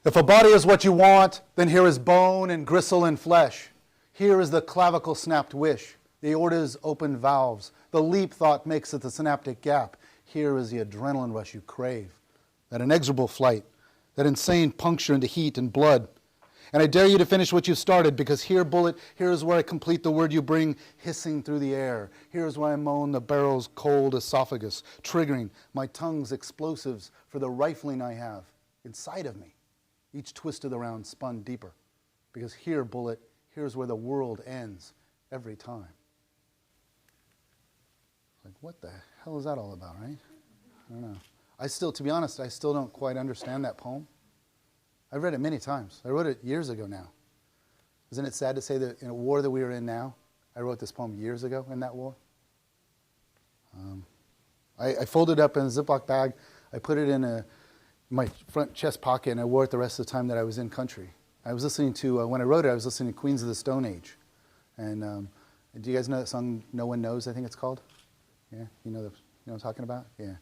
If a body is what you want, then here is bone and gristle and flesh. Here is the clavicle snapped wish, the aorta's open valves. The leap thought makes it the synaptic gap. Here is the adrenaline rush you crave, that inexorable flight, that insane puncture into heat and blood. And I dare you to finish what you started, because here, bullet, here is where I complete the word you bring hissing through the air. Here is where I moan the barrel's cold esophagus, triggering my tongue's explosives for the rifling I have inside of me. Each twist of the round spun deeper, because here, bullet, here's where the world ends every time. Like, what the hell is that all about, right? I don't know. To be honest, I still don't quite understand that poem. I've read it many times. I wrote it years ago now. Isn't it sad to say that in a war that we are in now, I wrote this poem years ago in that war? I folded it up in a Ziploc bag. I put it in my front chest pocket, and I wore it the rest of the time that I was in country. I was listening to, when I wrote it, I was listening to Queens of the Stone Age. And do you guys know that song, No One Knows, I think it's called? Yeah? You know what I'm talking about? Yeah.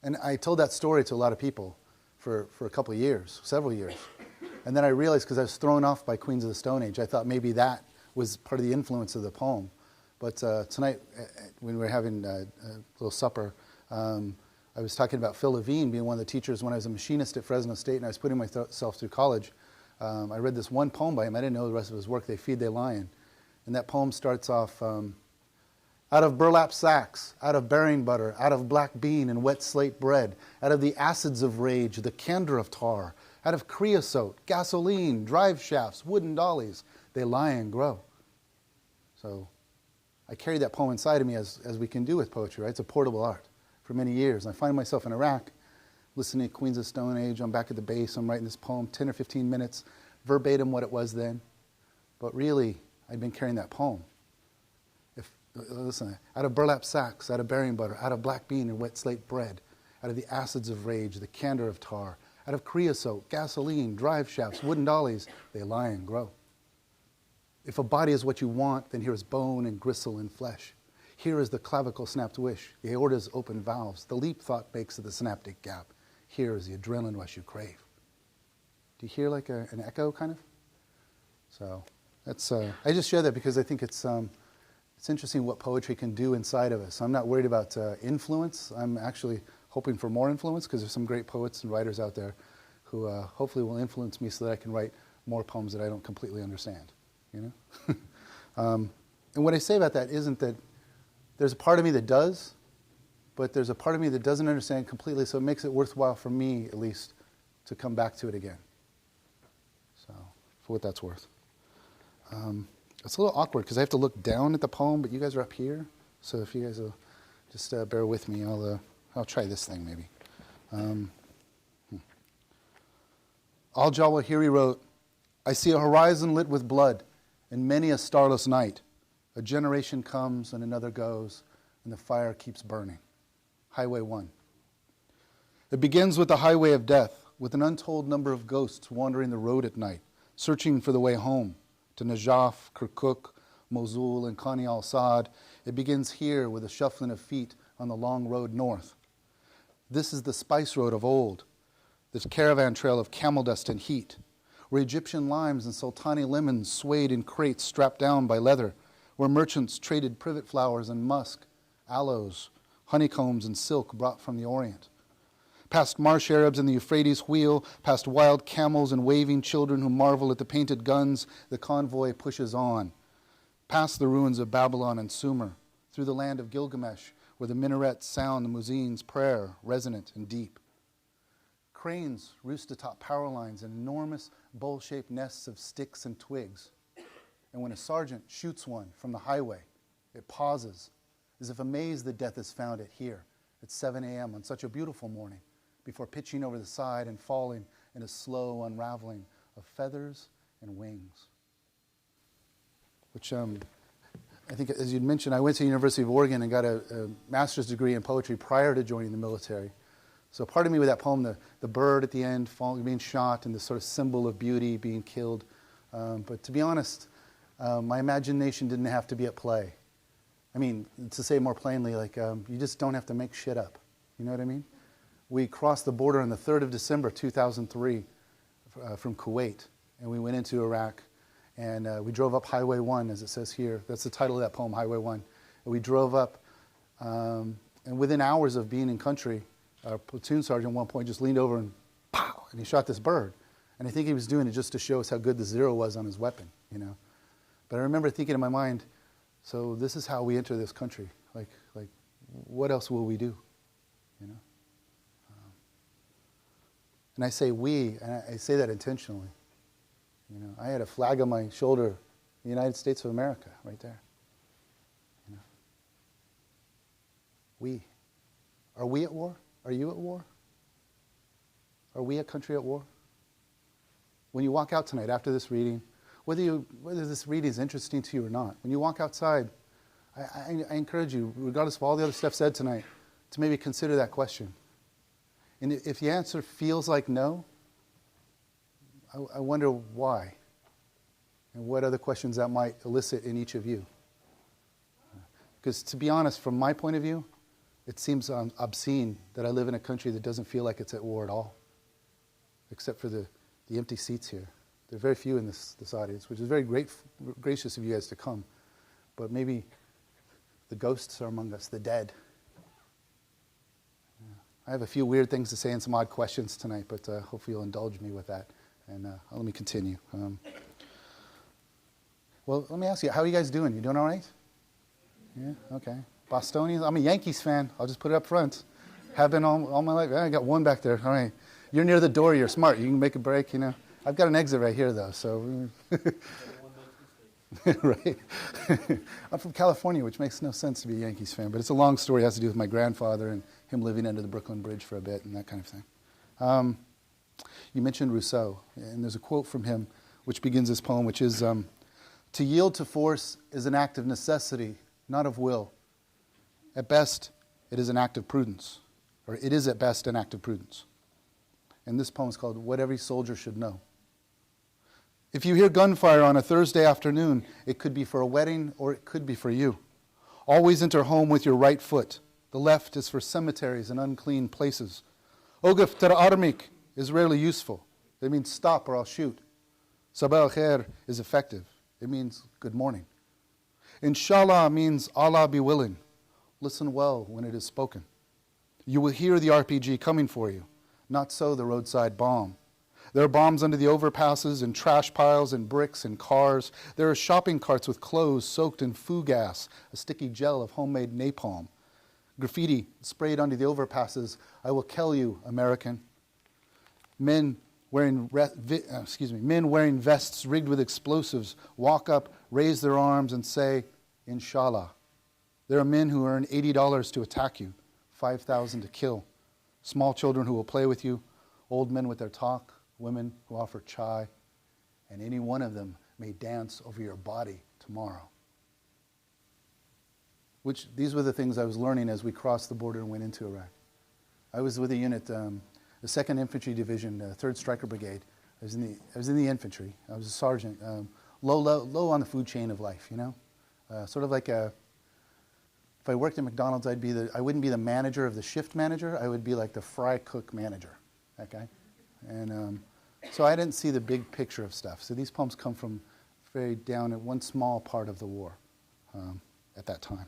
And I told that story to a lot of people for a couple of years, several years. And then I realized, because I was thrown off by Queens of the Stone Age, I thought maybe that was part of the influence of the poem. But tonight, when we were having a little supper, I was talking about Phil Levine being one of the teachers when I was a machinist at Fresno State, and I was putting myself through college. I read this one poem by him. I didn't know the rest of his work, They Feed, They Lie In. And that poem starts off, out of burlap sacks, out of bearing butter, out of black bean and wet slate bread, out of the acids of rage, the candor of tar, out of creosote, gasoline, drive shafts, wooden dollies, they lie and grow. So I carried that poem inside of me, as we can do with poetry, right? It's a portable art for many years. And I find myself in Iraq, listening to Queens of Stone Age. I'm back at the base. I'm writing this poem, 10 or 15 minutes, verbatim what it was then. But really, I'd been carrying that poem. Listen, out of burlap sacks, out of bearing butter, out of black bean and wet slate bread, out of the acids of rage, the candor of tar, out of creosote, gasoline, drive shafts, wooden dollies, they lie and grow. If a body is what you want, then here is bone and gristle and flesh. Here is the clavicle snapped wish, the aorta's open valves, the leap thought makes of the synaptic gap. Here is the adrenaline rush you crave. Do you hear like an echo, kind of? So that's I just share that because I think it's interesting what poetry can do inside of us. I'm not worried about influence. I'm actually hoping for more influence, because there's some great poets and writers out there who hopefully will influence me so that I can write more poems that I don't completely understand. You know? And what I say about that isn't that there's a part of me that does, but there's a part of me that doesn't understand completely, so it makes it worthwhile for me, at least, to come back to it again. So, for what that's worth. It's a little awkward because I have to look down at the poem, but you guys are up here. So if you guys will just bear with me, I'll try this thing maybe. Al Jawahiri wrote, I see a horizon lit with blood and many a starless night. A generation comes and another goes, and the fire keeps burning. Highway 1. It begins with the highway of death, with an untold number of ghosts wandering the road at night, searching for the way home. To Najaf, Kirkuk, Mosul, and Kani al-Assad. It begins here with a shuffling of feet on the long road north. This is the spice road of old, this caravan trail of camel dust and heat, where Egyptian limes and sultani lemons swayed in crates strapped down by leather, where merchants traded privet flowers and musk, aloes, honeycombs, and silk brought from the Orient. Past marsh Arabs in the Euphrates wheel, past wild camels and waving children who marvel at the painted guns, the convoy pushes on. Past the ruins of Babylon and Sumer, through the land of Gilgamesh, where the minarets sound the muezzin's prayer, resonant and deep. Cranes roost atop power lines in enormous bowl-shaped nests of sticks and twigs. And when a sergeant shoots one from the highway, it pauses, as if amazed that death has found it here at 7 a.m. on such a beautiful morning, before pitching over the side and falling in a slow unraveling of feathers and wings. Which I think, as you'd mentioned, I went to the University of Oregon and got a master's degree in poetry prior to joining the military. So part of me with that poem, the bird at the end being shot and this sort of symbol of beauty being killed. But to be honest, my imagination didn't have to be at play. I mean, to say it more plainly, like you just don't have to make shit up. You know what I mean? we crossed the border on the 3rd of December, 2003, from Kuwait, and we went into Iraq, and we drove up Highway 1, as it says here. That's the title of that poem, Highway 1. And we drove up, and within hours of being in country, our platoon sergeant at one point just leaned over and pow, and he shot this bird. And I think he was doing it just to show us how good the zero was on his weapon, you know. But I remember thinking in my mind, so this is how we enter this country. Like what else will we do, you know? And I say we, and I say that intentionally. You know, I had a flag on my shoulder, the United States of America, right there. You know, we. Are we at war? Are you at war? Are we a country at war? When you walk out tonight after this reading, whether this reading is interesting to you or not, when you walk outside, I encourage you, regardless of all the other stuff said tonight, to maybe consider that question. And if the answer feels like no, I wonder why, and what other questions that might elicit in each of you. Because to be honest, from my point of view, it seems obscene that I live in a country that doesn't feel like it's at war at all, except for the empty seats here. There are very few in this audience, which is very gracious of you guys to come. But maybe the ghosts are among us, the dead. I have a few weird things to say and some odd questions tonight, but hopefully you'll indulge me with that. And let me continue. Well, let me ask you, how are you guys doing? You doing all right? Yeah, okay. Bostonians? I'm a Yankees fan. I'll just put it up front. Have been all my life. I got one back there. All right. You're near the door. You're smart. You can make a break, you know. I've got an exit right here, though, so. Right. I'm from California, which makes no sense to be a Yankees fan, but it's a long story. It has to do with my grandfather and him living under the Brooklyn Bridge for a bit and that kind of thing. You mentioned Rousseau, and there's a quote from him which begins this poem, which is, "To yield to force is an act of necessity, not of will. At best, it is an act of prudence, or it is at best an act of prudence." And this poem is called What Every Soldier Should Know. If you hear gunfire on a Thursday afternoon, it could be for a wedding or it could be for you. Always enter home with your right foot. The left is for cemeteries and unclean places. Ogif ter armik is rarely useful. It means stop or I'll shoot. Sabah al-khair is effective. It means good morning. Inshallah means Allah be willing. Listen well when it is spoken. You will hear the RPG coming for you. Not so the roadside bomb. There are bombs under the overpasses and trash piles and bricks and cars. There are shopping carts with clothes soaked in foo gas, a sticky gel of homemade napalm. Graffiti sprayed onto the overpasses. I will kill you, American. Men wearing vests rigged with explosives walk up, raise their arms, and say, Inshallah. There are men who earn $80 to attack you, $5,000 to kill. Small children who will play with you, old men with their talk, women who offer chai, and any one of them may dance over your body tomorrow. These were the things I was learning as we crossed the border and went into Iraq. I was with a unit, the 2nd Infantry Division, 3rd Stryker Brigade. I was in the infantry. I was a sergeant, low on the food chain of life, you know? Sort of like if I worked at McDonald's, I wouldn't be the manager of the shift manager. I would be like the fry cook manager, okay? And so I didn't see the big picture of stuff. So these poems come from very down at one small part of the war at that time.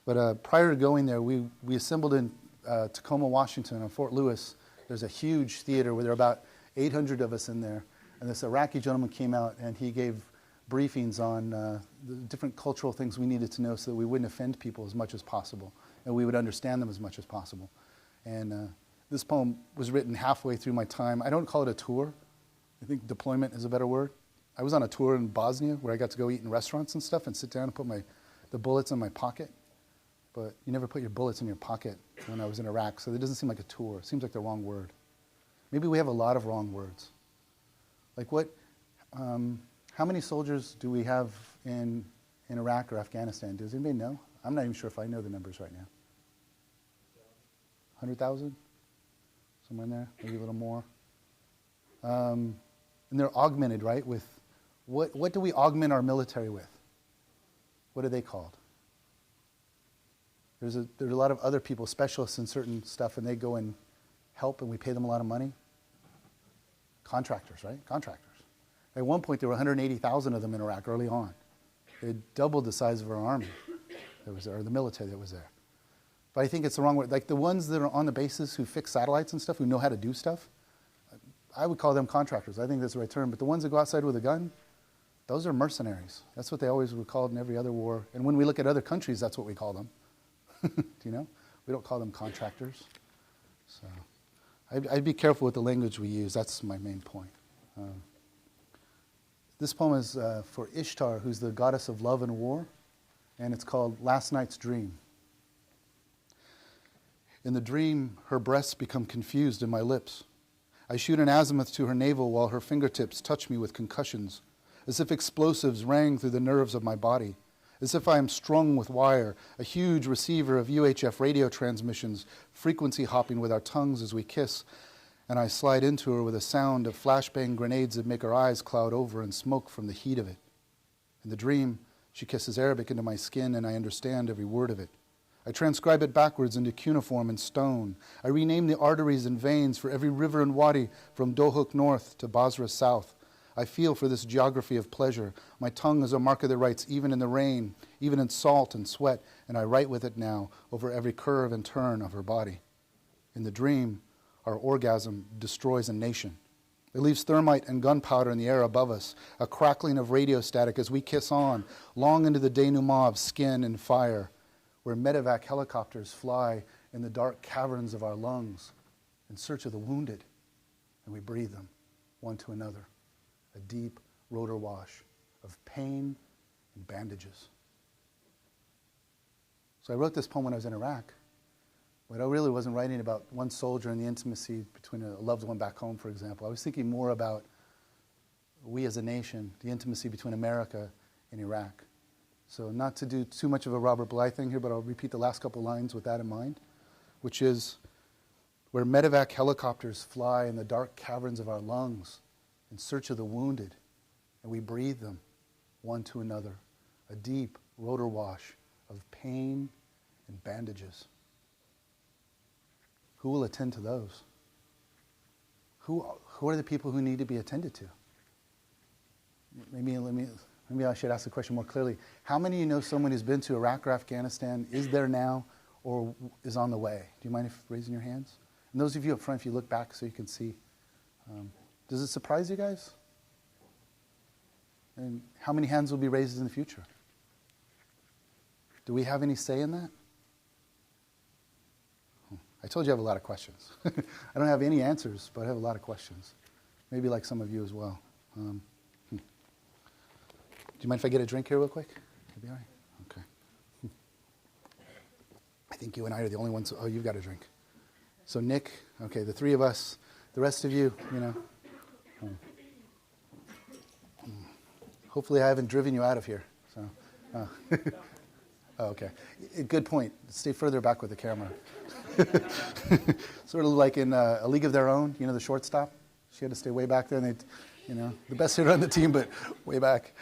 But prior to going there, we assembled in Tacoma, Washington, on Fort Lewis. There's a huge theater where there are about 800 of us in there. And this Iraqi gentleman came out and he gave briefings on the different cultural things we needed to know so that we wouldn't offend people as much as possible and we would understand them as much as possible. And this poem was written halfway through my time. I don't call it a tour. I think deployment is a better word. I was on a tour in Bosnia where I got to go eat in restaurants and stuff and sit down and put the bullets in my pocket. But you never put your bullets in your pocket when I was in Iraq, so it doesn't seem like a tour. It seems like the wrong word. Maybe we have a lot of wrong words. Like how many soldiers do we have in Iraq or Afghanistan? Does anybody know? I'm not even sure if I know the numbers right now. 100,000? Somewhere in there, maybe a little more. And they're augmented, right, with, what do we augment our military with? What are they called? There's a lot of other people, specialists in certain stuff, and they go and help and we pay them a lot of money? Contractors, right? Contractors. At one point, there were 180,000 of them in Iraq early on. They doubled the size of our army that was there, or the military that was there. But I think it's the wrong way. Like the ones that are on the bases who fix satellites and stuff, who know how to do stuff, I would call them contractors. I think that's the right term. But the ones that go outside with a gun, those are mercenaries. That's what they always were called in every other war. And when we look at other countries, that's what we call them. Do you know? We don't call them contractors. So I'd be careful with the language we use. That's my main point. This poem is for Ishtar, who's the goddess of love and war, and it's called Last Night's Dream. In the dream, her breasts become confused in my lips. I shoot an azimuth to her navel while her fingertips touch me with concussions, as if explosives rang through the nerves of my body, as if I am strung with wire, a huge receiver of UHF radio transmissions, frequency hopping with our tongues as we kiss, and I slide into her with a sound of flashbang grenades that make her eyes cloud over and smoke from the heat of it. In the dream, she kisses Arabic into my skin, and I understand every word of it. I transcribe it backwards into cuneiform and stone. I rename the arteries and veins for every river and wadi from Dohuk north to Basra south. I feel for this geography of pleasure. My tongue is a marker that writes even in the rain, even in salt and sweat, and I write with it now over every curve and turn of her body. In the dream, our orgasm destroys a nation. It leaves thermite and gunpowder in the air above us, a crackling of radio static as we kiss on, long into the denouement of skin and fire, where medevac helicopters fly in the dark caverns of our lungs in search of the wounded, and we breathe them one to another, a deep rotor wash of pain and bandages. So I wrote this poem when I was in Iraq, but I really wasn't writing about one soldier and the intimacy between a loved one back home, for example. I was thinking more about we as a nation, the intimacy between America and Iraq. So not to do too much of a Robert Bly thing here, but I'll repeat the last couple lines with that in mind, which is, where medevac helicopters fly in the dark caverns of our lungs in search of the wounded, and we breathe them one to another, a deep rotor wash of pain and bandages. Who will attend to those? Who are the people who need to be attended to? Maybe I should ask the question more clearly. How many of you know someone who's been to Iraq or Afghanistan, is there now, or is on the way? Do you mind raising your hands? And those of you up front, if you look back so you can see. Does it surprise you guys? And how many hands will be raised in the future? Do we have any say in that? I told you I have a lot of questions. I don't have any answers, but I have a lot of questions. Maybe like some of you as well. Do you mind if I get a drink here real quick? That'd be all right? Okay. I think you and I are the only ones. Oh, you've got a drink. So Nick, okay, the three of us, the rest of you, you know. Hopefully I haven't driven you out of here. So, oh, okay. Good point. Stay further back with the camera. Sort of like in A League of Their Own, you know, the shortstop. She had to stay way back there, and they, you know, the best hitter on the team, but way back.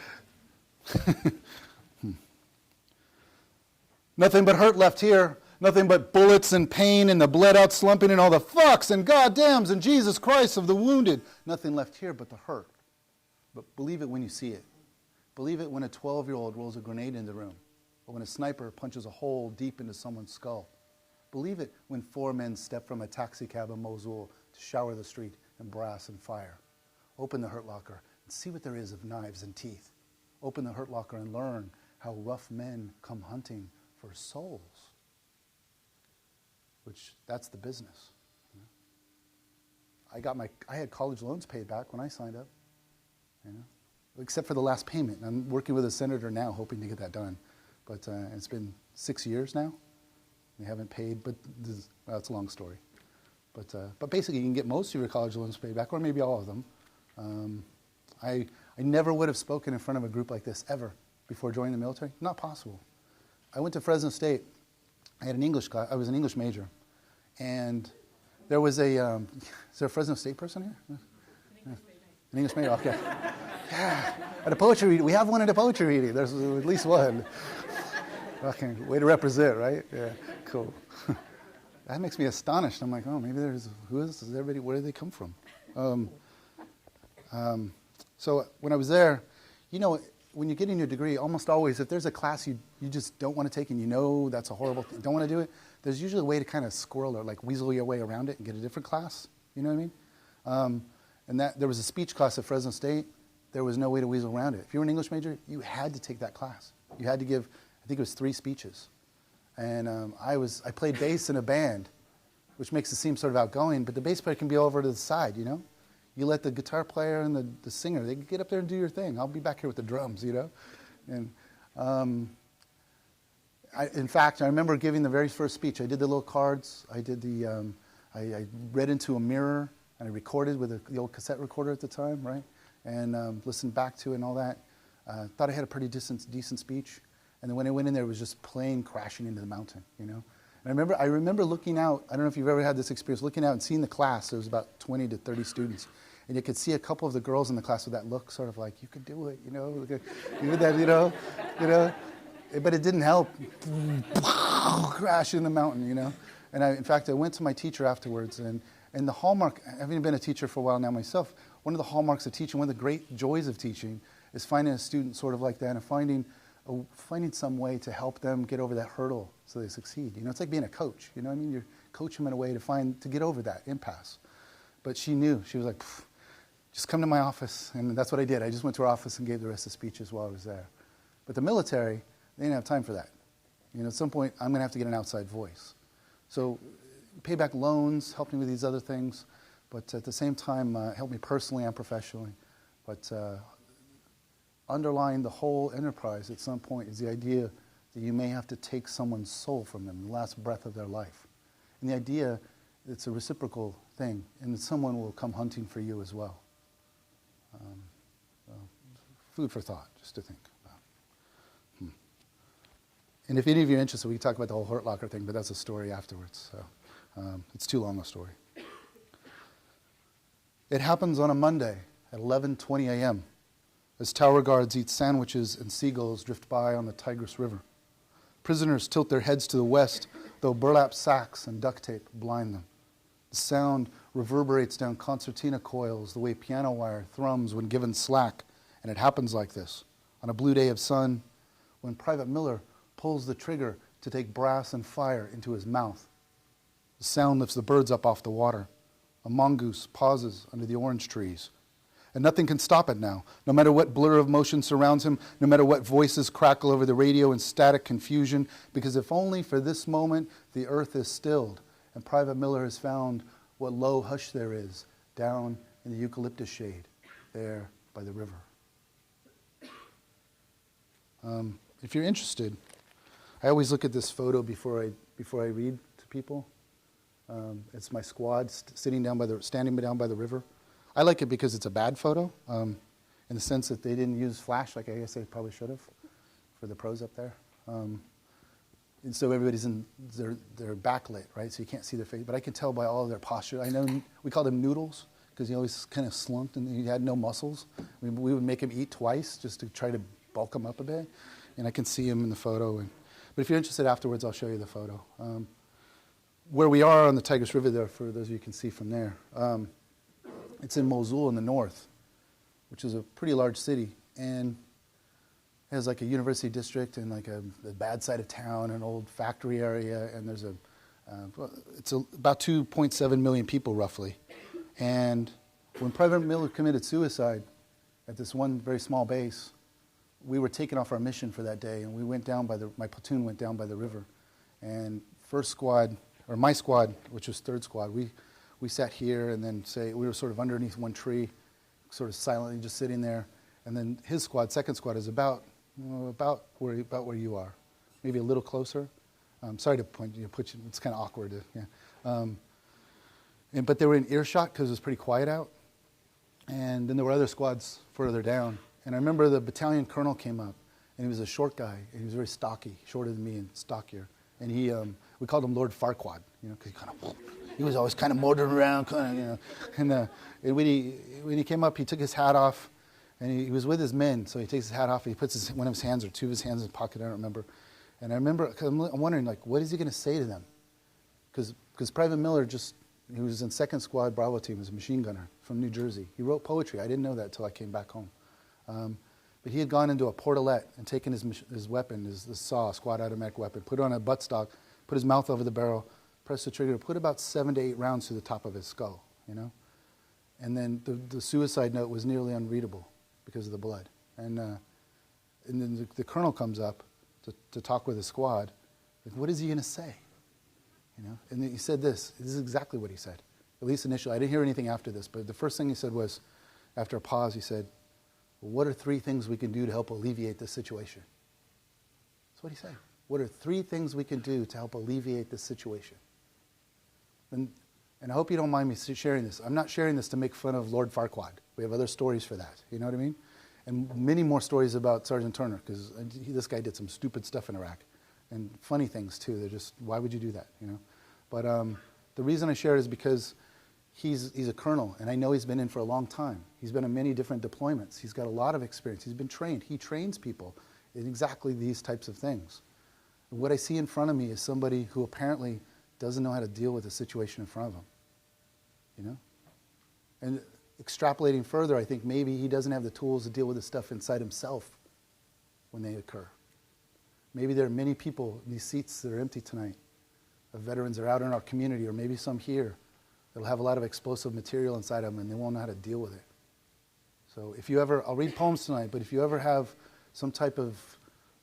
Nothing but hurt left here. Nothing but bullets and pain and the bled out slumping and all the fucks and goddams and Jesus Christ of the wounded. Nothing left here but the hurt. But believe it when you see it. Believe it when a 12-year-old rolls a grenade in the room, or when a sniper punches a hole deep into someone's skull. Believe it when 4 men step from a taxi cab in Mosul to shower the street in brass and fire. Open the hurt locker and see what there is of knives and teeth. Open the hurt locker and learn how rough men come hunting for souls. Which, that's the business. I had college loans paid back when I signed up, you know, except for the last payment. I'm working with a senator now, hoping to get that done. But it's been 6 years now. They haven't paid, but well, it's a long story. But basically, you can get most of your college loans paid back, or maybe all of them. I never would have spoken in front of a group like this ever before joining the military. Not possible. I went to Fresno State. I had an English class. I was an English major, and there was a. Is there a Fresno State person here? An English major. Okay. Yeah. At a poetry reading, we have one at a poetry reading. There's at least one. Okay, way to represent, right? Yeah, cool. that makes me astonished. I'm like, oh, maybe who is this? Is everybody, where did they come from? So when I was there, you know, when you're getting your degree, almost always, if there's a class you just don't want to take and you know that's a horrible thing, don't want to do it, there's usually a way to kind of squirrel or like weasel your way around it and get a different class. You know what I mean? And there was a speech class at Fresno State. There was no way to weasel around it. If you were an English major, you had to take that class. You had to give, I think it was 3 speeches. And I played bass in a band, which makes it seem sort of outgoing, but the bass player can be over to the side, you know? You let the guitar player and the singer, they can get up there and do your thing. I'll be back here with the drums, you know? And in fact, I remember giving the very first speech. I did the little cards. I did I read into a mirror, and I recorded with the old cassette recorder at the time, right? And listened back to it and all that. Thought I had a pretty decent speech. And then when I went in there, it was just plane crashing into the mountain, you know? And I remember looking out. I don't know if you've ever had this experience, looking out and seeing the class. There was about 20 to 30 students. And you could see a couple of the girls in the class with that look, sort of like, you could do it, you know? You did that, you know? But it didn't help. Crash in the mountain, you know? And in fact, I went to my teacher afterwards, and the hallmark, having been a teacher for a while now myself, one of the hallmarks of teaching, one of the great joys of teaching, is finding a student sort of like that and finding some way to help them get over that hurdle so they succeed. You know, it's like being a coach. You know what I mean? You coach them in a way to get over that impasse. But she knew. She was like, just come to my office. And that's what I did. I just went to her office and gave the rest of the speeches while I was there. But the military, they didn't have time for that. You know, at some point, I'm going to have to get an outside voice. So pay back loans, help me with these other things, but at the same time, help me personally and professionally. But underlying the whole enterprise at some point is the idea that you may have to take someone's soul from them, the last breath of their life. And the idea that it's a reciprocal thing, and that someone will come hunting for you as well. Food for thought, just to think about. And if any of you are interested, we can talk about the whole Hurt Locker thing, but that's a story afterwards. So it's too long a story. It happens on a Monday at 11:20 a.m. as tower guards eat sandwiches and seagulls drift by on the Tigris River. Prisoners tilt their heads to the west, though burlap sacks and duct tape blind them. The sound reverberates down concertina coils the way piano wire thrums when given slack, and it happens like this. On a blue day of sun, when Private Miller pulls the trigger to take brass and fire into his mouth. The sound lifts the birds up off the water. A mongoose pauses under the orange trees. And nothing can stop it now, no matter what blur of motion surrounds him, no matter what voices crackle over the radio in static confusion, because if only for this moment the earth is stilled, and Private Miller has found what low hush there is down in the eucalyptus shade, there by the river. If you're interested, I always look at this photo before I read to people. It's my squad standing down by the river. I like it because it's a bad photo, in the sense that they didn't use flash like I guess they probably should have for the pros up there. And so everybody's they're backlit, right? So you can't see their face, but I can tell by all of their posture. I know we called him Noodles because he always kind of slumped and he had no muscles. We would make him eat twice just to try to bulk him up a bit, and I can see him in the photo. But if you're interested afterwards, I'll show you the photo. Where we are on the Tigris River there, for those of you who can see from there, it's in Mosul in the north, which is a pretty large city, and it has like a university district and like the bad side of town, an old factory area, and there's about 2.7 million people roughly. And when Private Miller committed suicide at this one very small base, we were taken off our mission for that day, and we went down my platoon went down by the river, and first squad, or my squad, which was third squad, we sat here, and then we were sort of underneath one tree, sort of silently just sitting there, and then his squad, second squad, is about where you are, maybe a little closer. Sorry to put you. It's kind of awkward. But they were in earshot because it was pretty quiet out, and then there were other squads further down. And I remember the battalion colonel came up, and he was a short guy, and he was very stocky, shorter than me and stockier. And we called him Lord Farquaad, because he was always kind of motoring around, And when he came up, he took his hat off, and he was with his men. So he takes his hat off, and he puts one of his hands or two of his hands in his pocket. I don't remember. And I remember, cause I'm wondering, like, what is he going to say to them? Because Private Miller he was in 2nd Squad Bravo Team as a machine gunner from New Jersey. He wrote poetry. I didn't know that until I came back home. But he had gone into a portalette and taken his weapon, his saw, squad automatic weapon, put it on a buttstock, put his mouth over the barrel, pressed the trigger, put about 7 to 8 rounds through the top of his skull, you know? And then the suicide note was nearly unreadable because of the blood. And then the colonel comes up to talk with his squad. Like, what is he going to say? You know? And then he said this. This is exactly what he said, at least initially. I didn't hear anything after this, but the first thing he said was, after a pause, he said, well, what are 3 things we can do to help alleviate this situation? That's what he said. What are 3 things we can do to help alleviate this situation? And I hope you don't mind me sharing this. I'm not sharing this to make fun of Lord Farquaad. We have other stories for that. You know what I mean? And many more stories about Sergeant Turner, because this guy did some stupid stuff in Iraq. And funny things, too. They're just, why would you do that? You know? But the reason I share it is because he's a colonel, and I know he's been in for a long time. He's been on many different deployments. He's got a lot of experience. He's been trained. He trains people in exactly these types of things. And what I see in front of me is somebody who apparently doesn't know how to deal with the situation in front of him. You know? And extrapolating further, I think maybe he doesn't have the tools to deal with the stuff inside himself when they occur. Maybe there are many people in these seats that are empty tonight, of veterans that are out in our community, or maybe some here, that'll have a lot of explosive material inside of them and they won't know how to deal with it. So if you ever, I'll read poems tonight, but if you ever have some type of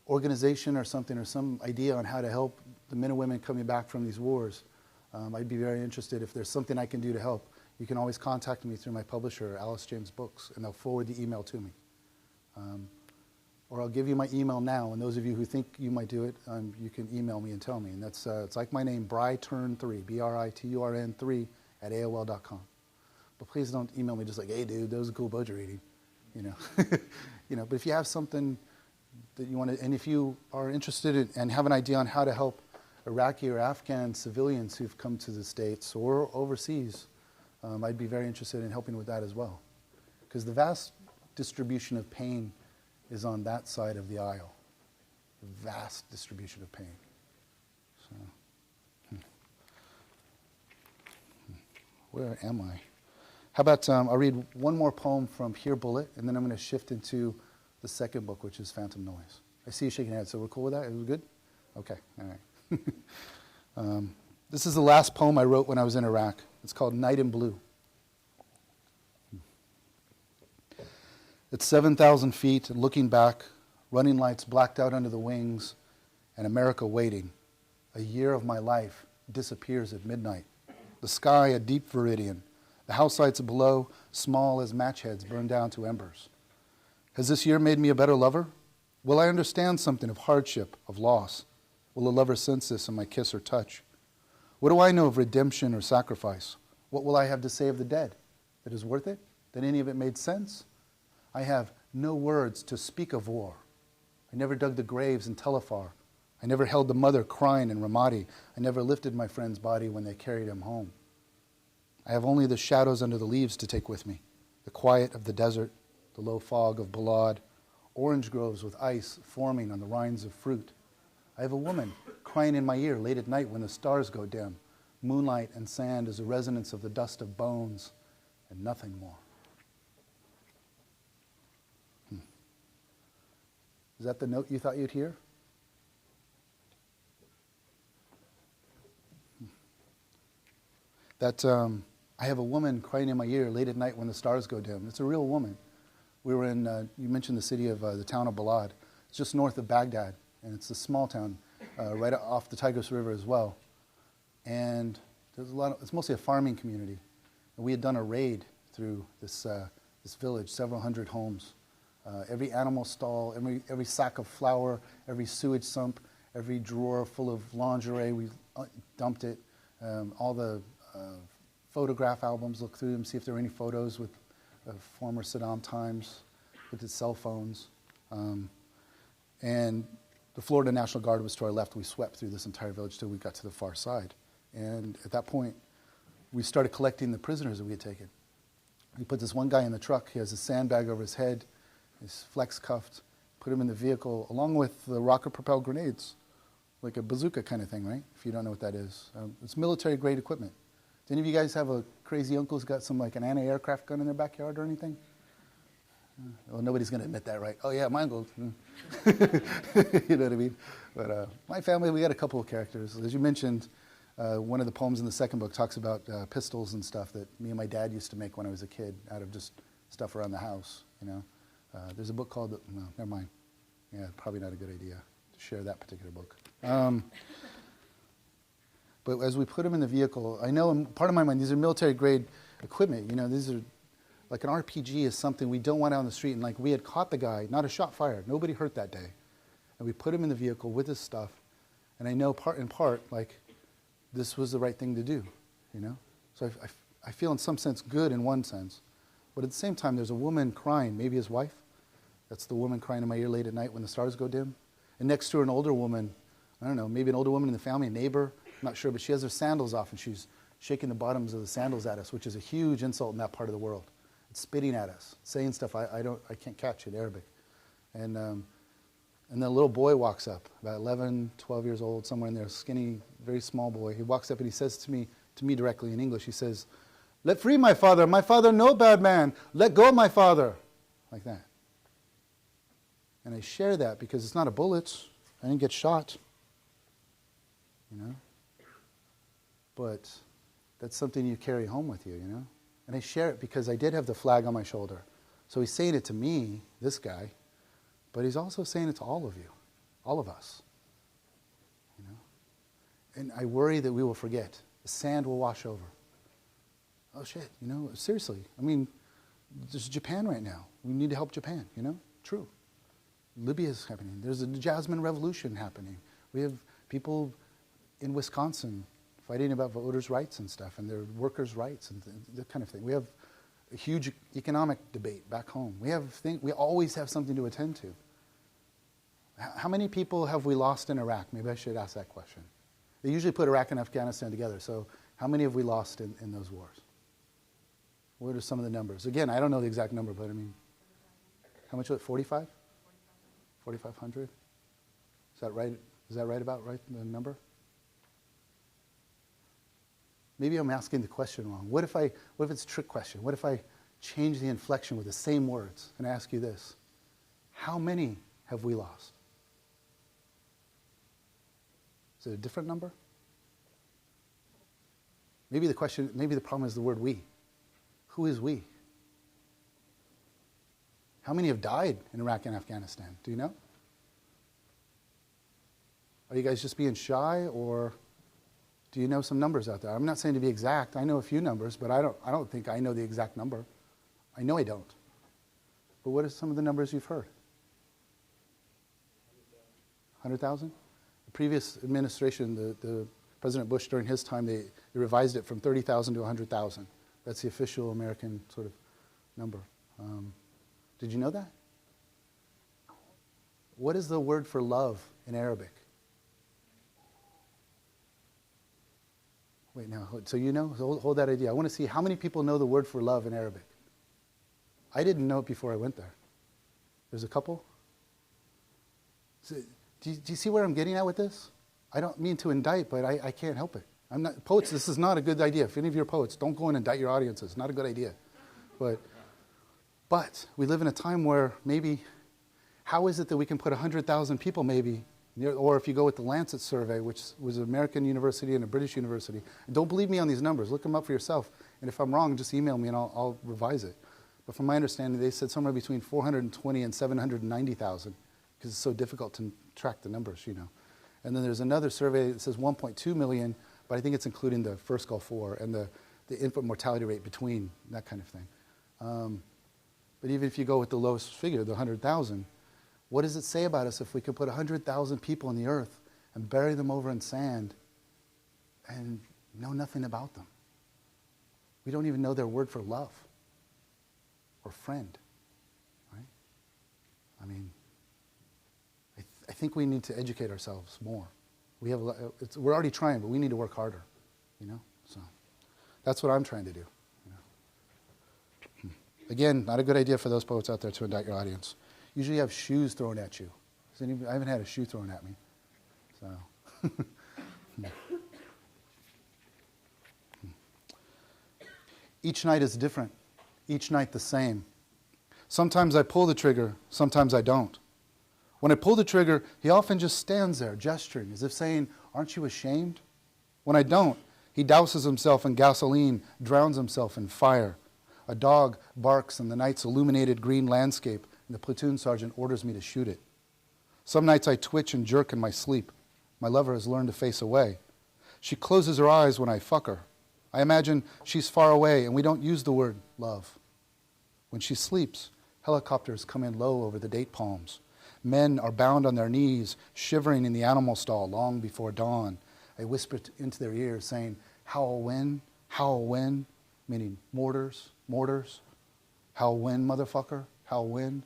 organization or something, or some idea on how to help the men and women coming back from these wars, I'd be very interested. If there's something I can do to help, you can always contact me through my publisher, Alice James Books, and they'll forward the email to me. Or I'll give you my email now, and those of you who think you might do it, you can email me and tell me. And that's it's like my name, Briturn3, BRITURN3 at AOL.com. But please don't email me just like, hey, dude, that was a cool book you're reading. You know, you know. But if you have something that you want to, and if you are interested in, and have an idea on how to help Iraqi or Afghan civilians who've come to the States or overseas, I'd be very interested in helping with that as well. Because the vast distribution of pain is on that side of the aisle. The vast distribution of pain. So, where am I? How about I'll read one more poem from Here Bullet, and then I'm going to shift into the second book, which is Phantom Noise. I see you shaking your head, so we're cool with that? It was good? Okay, all right. This is the last poem I wrote when I was in Iraq. It's called Night in Blue. It's 7,000 feet, and looking back, running lights blacked out under the wings, and America waiting. A year of my life disappears at midnight. The sky a deep viridian. The house lights below, small as match heads burned down to embers. Has this year made me a better lover? Will I understand something of hardship, of loss? Will a lover sense this in my kiss or touch? What do I know of redemption or sacrifice? What will I have to say of the dead? That is worth it? That any of it made sense? I have no words to speak of war. I never dug the graves in Telefar. I never held the mother crying in Ramadi. I never lifted my friend's body when they carried him home. I have only the shadows under the leaves to take with me, the quiet of the desert, the low fog of Balad, orange groves with ice forming on the rinds of fruit. I have a woman crying in my ear late at night when the stars go dim. Moonlight and sand is a resonance of the dust of bones and nothing more. Is that the note you thought you'd hear? That I have a woman crying in my ear late at night when the stars go dim. It's a real woman. We were in, you mentioned the city of, the town of Balad. It's just north of Baghdad, and it's a small town right off the Tigris River as well. And there's a lot of, it's mostly a farming community. And we had done a raid through this, this village, several hundred homes. Every animal stall, every sack of flour, every sewage sump, every drawer full of lingerie, we dumped it. All the photograph albums, looked through them, see if there were any photos with former Saddam times, with his cell phones. And the Florida National Guard was to our left. We swept through this entire village till we got to the far side. And at that point, we started collecting the prisoners that we had taken. We put this one guy in the truck. He has a sandbag over his head. He's flex cuffed, put him in the vehicle along with the rocket-propelled grenades. like a bazooka kind of thing, right? If you don't know what that is. It's military-grade equipment. Do any of you guys have a crazy uncle who's got some like an anti-aircraft gun in their backyard or anything? Well, nobody's going to admit that, right? Oh, yeah, my uncle. You know what I mean? But my family, we got a couple of characters. As you mentioned, one of the poems in the second book talks about pistols and stuff that me and my dad used to make when I was a kid out of just stuff around the house, you know. There's a book called, no, never mind. Yeah, probably not a good idea to share that particular book. But as we put them in the vehicle, I know in part of my mind, these are military-grade equipment. You know, these are, like an RPG is something we don't want out on the street. And like we had caught the guy, not a shot fired, nobody hurt that day. And we put him in the vehicle with his stuff. And I know in part, like, this was the right thing to do, you know? So I feel in some sense good in one sense. But at the same time, there's a woman crying, maybe his wife. That's the woman crying in my ear late at night when the stars go dim. And next to her, an older woman, I don't know, maybe an older woman in the family, a neighbor, I'm not sure, but she has her sandals off and she's shaking the bottoms of the sandals at us, which is a huge insult in that part of the world. It's spitting at us, saying stuff I can't catch in Arabic. And then a little boy walks up, about 11, 12 years old, somewhere in there, skinny, very small boy. He walks up and he says to me directly in English, he says, "Let free my father no bad man, let go of my father," like that. And I share that because it's not a bullet, I didn't get shot, you know. But that's something you carry home with you, you know. And I share it because I did have the flag on my shoulder. So he's saying it to me, this guy, but he's also saying it to all of you, all of us. You know? And I worry that we will forget. The sand will wash over. Oh shit, you know, seriously. I mean, there's Japan right now. We need to help Japan, you know? True. Libya is happening. There's a Jasmine Revolution happening. We have people in Wisconsin fighting about voters' rights and stuff, and their workers' rights and that kind of thing. We have a huge economic debate back home. We always have something to attend to. How many people have we lost in Iraq? Maybe I should ask that question. They usually put Iraq and Afghanistan together, so how many have we lost in those wars? What are some of the numbers? Again, I don't know the exact number, but I mean, how much was it, 45? 4,500? Is that right? Is that right about right, the number? Maybe I'm asking the question wrong. What if it's a trick question? What if I change the inflection with the same words and ask you this? How many have we lost? Is it a different number? Maybe the problem is the word we. Who is we? How many have died in Iraq and Afghanistan? Do you know? Are you guys just being shy, or do you know some numbers out there? I'm not saying to be exact. I know a few numbers, but I don't think I know the exact number. I know I don't. But what are some of the numbers you've heard? 100,000? The previous administration, the President Bush, during his time, they revised it from 30,000 to 100,000. That's the official American sort of number. Did you know that? What is the word for love in Arabic? Wait, now, so you know? Hold that idea. I want to see how many people know the word for love in Arabic. I didn't know it before I went there. There's a couple? So, do you see where I'm getting at with this? I don't mean to indict, but I can't help it. I'm not poets. This is not a good idea. If any of you are poets, don't go and indict your audiences. Not a good idea. But we live in a time where maybe, how is it that we can put 100,000 people maybe, or if you go with the Lancet survey, which was an American university and a British university, and don't believe me on these numbers, look them up for yourself, and if I'm wrong, just email me and I'll revise it. But from my understanding, they said somewhere between 420 and 790,000, because it's so difficult to track the numbers, you know. And then there's another survey that says 1.2 million, but I think it's including the first Gulf War and the infant mortality rate between, that kind of thing. But even if you go with the lowest figure, the 100,000, what does it say about us if we could put 100,000 people on the earth and bury them over in sand and know nothing about them? We don't even know their word for love or friend, right? I mean, I think we need to educate ourselves more. We're already trying, but we need to work harder, you know? So that's what I'm trying to do. Again, not a good idea for those poets out there to indict your audience. Usually you have shoes thrown at you. I haven't had a shoe thrown at me. So Each night is different. Each night the same. Sometimes I pull the trigger, sometimes I don't. When I pull the trigger, he often just stands there, gesturing, as if saying, "Aren't you ashamed?" When I don't, he douses himself in gasoline, drowns himself in fire. A dog barks in the night's illuminated green landscape, and the platoon sergeant orders me to shoot it. Some nights I twitch and jerk in my sleep. My lover has learned to face away. She closes her eyes when I fuck her. I imagine she's far away, and we don't use the word love. When she sleeps, helicopters come in low over the date palms. Men are bound on their knees, shivering in the animal stall long before dawn. I whisper into their ears, saying, "Howl when, meaning mortars, mortars. Howl when, motherfucker, howl when."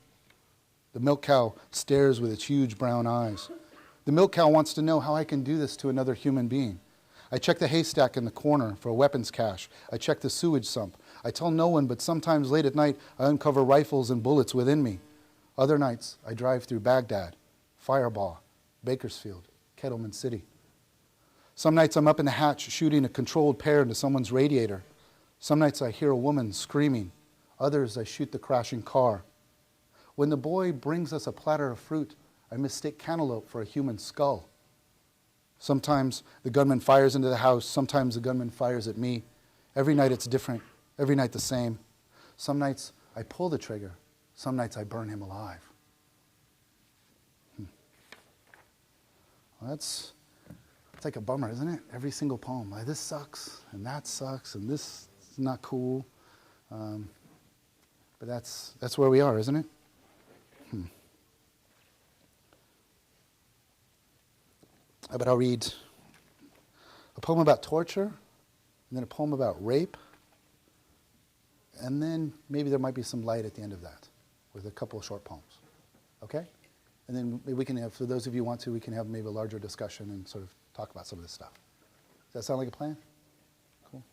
The milk cow stares with its huge brown eyes. The milk cow wants to know how I can do this to another human being. I check the haystack in the corner for a weapons cache. I check the sewage sump. I tell no one, but sometimes late at night, I uncover rifles and bullets within me. Other nights, I drive through Baghdad, Firebaugh, Bakersfield, Kettleman City. Some nights I'm up in the hatch shooting a controlled pair into someone's radiator. Some nights I hear a woman screaming. Others I shoot the crashing car. When the boy brings us a platter of fruit, I mistake cantaloupe for a human skull. Sometimes the gunman fires into the house. Sometimes the gunman fires at me. Every night it's different. Every night the same. Some nights I pull the trigger. Some nights I burn him alive. Well, that's like a bummer, isn't it? Every single poem. Like, this sucks, and this is not cool. But that's where we are, isn't it? But I'll read a poem about torture, and then a poem about rape, and then maybe there might be some light at the end of that with a couple of short poems. Okay? And then maybe we can have, for those of you who want to, we can have maybe a larger discussion and sort of talk about some of this stuff. Does that sound like a plan? Cool.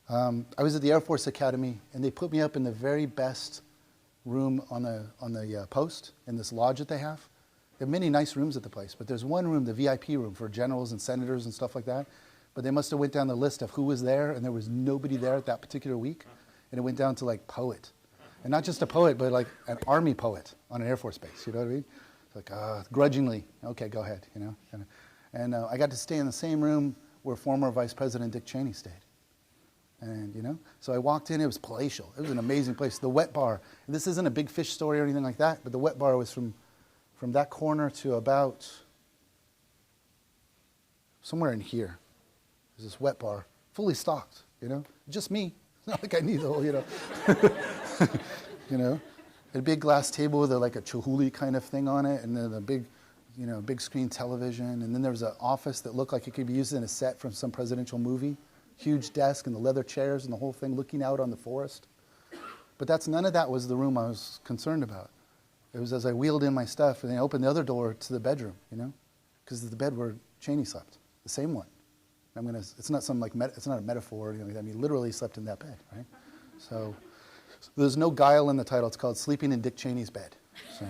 I was at the Air Force Academy, and they put me up in the very best room on the post in this lodge that they have. There are many nice rooms at the place, but there's one room, the VIP room for generals and senators and stuff like that. But they must have went down the list of who was there, and there was nobody there at that particular week. And it went down to like poet. And not just a poet, but like an army poet on an Air Force base, you know what I mean? Like, grudgingly, okay, go ahead, you know? And I got to stay in the same room where former Vice President Dick Cheney stayed. And, you know, so I walked in, it was palatial. It was an amazing place. The wet bar, and this isn't a big fish story or anything like that, but the wet bar was from that corner to about somewhere in here. There's this wet bar, fully stocked, you know? Just me. It's not like I need the whole, you know. You know? A big glass table with like a Chihuly kind of thing on it, and then a big, you know, big screen television. And then there was an office that looked like it could be used in a set from some presidential movie. Huge desk and the leather chairs and the whole thing looking out on the forest. But none of that was the room I was concerned about. It was as I wheeled in my stuff and I opened the other door to the bedroom, you know, because the bed where Cheney slept, the same one. It's not some like it's not a metaphor or anything like that. I mean, literally slept in that bed, right? So there's no guile in the title. It's called "Sleeping in Dick Cheney's Bed." So,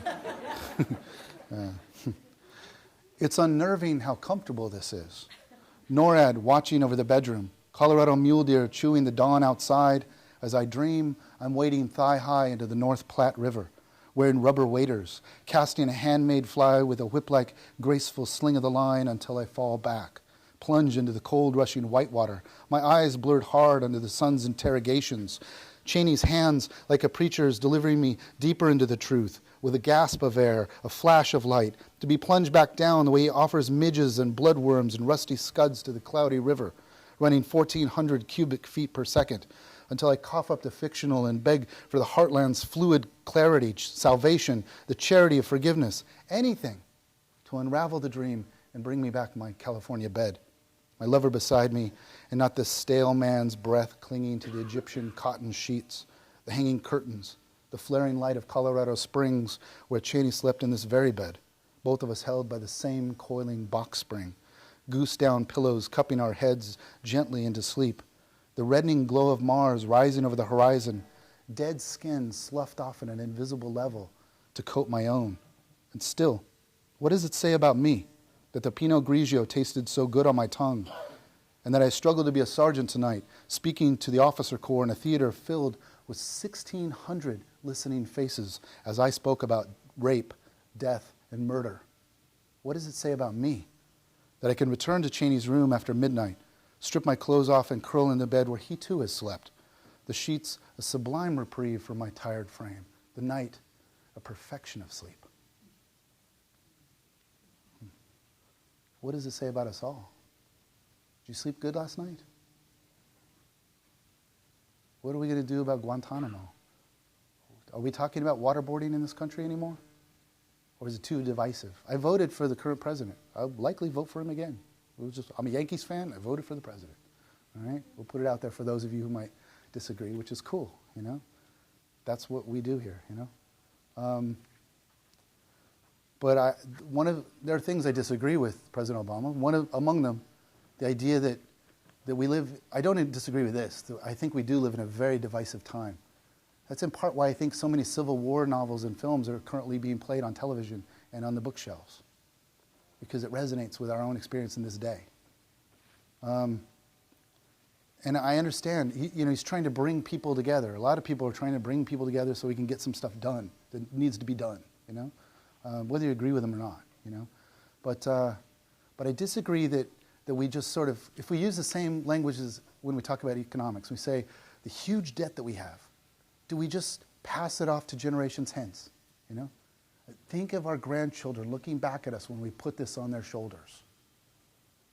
it's unnerving how comfortable this is. NORAD watching over the bedroom. Colorado mule deer chewing the dawn outside. As I dream, I'm wading thigh-high into the North Platte River, wearing rubber waders, casting a handmade fly with a whip-like graceful sling of the line until I fall back, plunge into the cold rushing whitewater, my eyes blurred hard under the sun's interrogations. Cheney's hands, like a preacher's, delivering me deeper into the truth, with a gasp of air, a flash of light, to be plunged back down the way he offers midges and bloodworms and rusty scuds to the cloudy river, running 1,400 cubic feet per second, until I cough up the fictional and beg for the heartland's fluid clarity, salvation, the charity of forgiveness, anything to unravel the dream and bring me back to my California bed. My lover beside me, and not this stale man's breath clinging to the Egyptian cotton sheets, the hanging curtains, the flaring light of Colorado Springs, where Cheney slept in this very bed, both of us held by the same coiling box spring, goose-down pillows cupping our heads gently into sleep, the reddening glow of Mars rising over the horizon, dead skin sloughed off at an invisible level to coat my own. And still, what does it say about me? that the Pinot Grigio tasted so good on my tongue, and that I struggled to be a sergeant tonight, speaking to the officer corps in a theater filled with 1,600 listening faces as I spoke about rape, death, and murder. What does it say about me? That I can return to Cheney's room after midnight, strip my clothes off and curl in the bed where he too has slept. The sheets, a sublime reprieve for my tired frame. The night, a perfection of sleep. What does it say about us all? Did you sleep good last night? What are we going to do about Guantanamo? Are we talking about waterboarding in this country anymore? Or is it too divisive? I voted for the current president. I'll likely vote for him again. I'm a Yankees fan. I voted for the president. All right? We'll put it out there for those of you who might disagree, which is cool, you know? That's what we do here, you know? But there are things I disagree with President Obama. Among them, the idea that we live, I don't disagree with this. I think we do live in a very divisive time. That's in part why I think so many Civil War novels and films are currently being played on television and on the bookshelves, because it resonates with our own experience in this day. And I understand, he's trying to bring people together. A lot of people are trying to bring people together so we can get some stuff done that needs to be done, you know, whether you agree with them or not, you know. But I disagree that we just sort of, if we use the same language as when we talk about economics, we say the huge debt that we have, do we just pass it off to generations hence, you know? Think of our grandchildren looking back at us when we put this on their shoulders.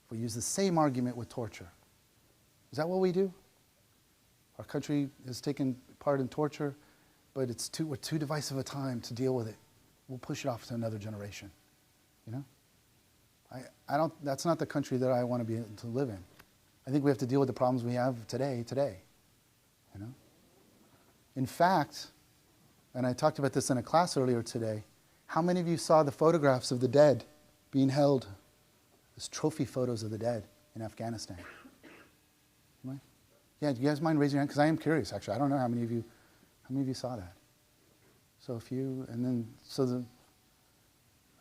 If we use the same argument with torture, is that what we do? Our country has taken part in torture, but we're too divisive a time to deal with it. We'll push it off to another generation, you know? That's not the country that I want to be able to live in. I think we have to deal with the problems we have today, you know? In fact, and I talked about this in a class earlier today, how many of you saw the photographs of the dead being held as trophy photos of the dead in Afghanistan? Yeah, do you guys mind raising your hand? Because I am curious, actually. I don't know how many of you saw that. So a few, and then,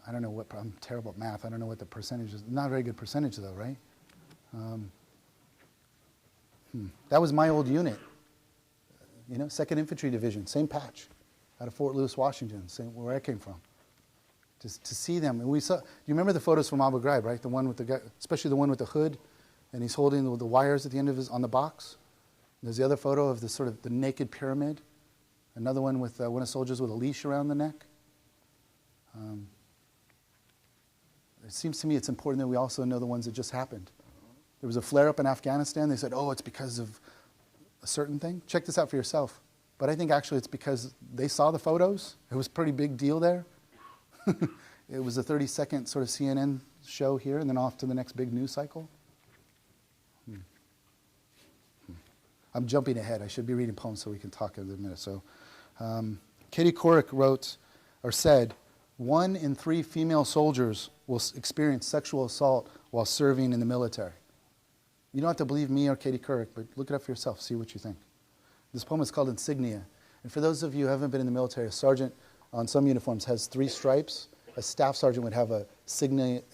I don't know I'm terrible at math. I don't know what the percentage is. Not a very good percentage, though, right? That was my old unit. You know, 2nd Infantry Division, same patch, out of Fort Lewis, Washington, where I came from. To see them, and we saw. Do you remember the photos from Abu Ghraib, right? The one with the guy, especially the one with the hood, and he's holding the wires at the end of on the box. And there's the other photo of the naked pyramid. Another one with one of the soldiers with a leash around the neck. It seems to me it's important that we also know the ones that just happened. There was a flare-up in Afghanistan. They said, oh, it's because of a certain thing. Check this out for yourself. But I think actually it's because they saw the photos. It was a pretty big deal there. It was a 30-second sort of CNN show here, and then off to the next big news cycle. I'm jumping ahead. I should be reading poems so we can talk in a minute. So, Katie Couric said, 1 in 3 female soldiers will experience sexual assault while serving in the military. You don't have to believe me or Katie Couric, but look it up for yourself. See what you think. This poem is called Insignia. And for those of you who haven't been in the military, a sergeant on some uniforms has 3 stripes. A staff sergeant would have an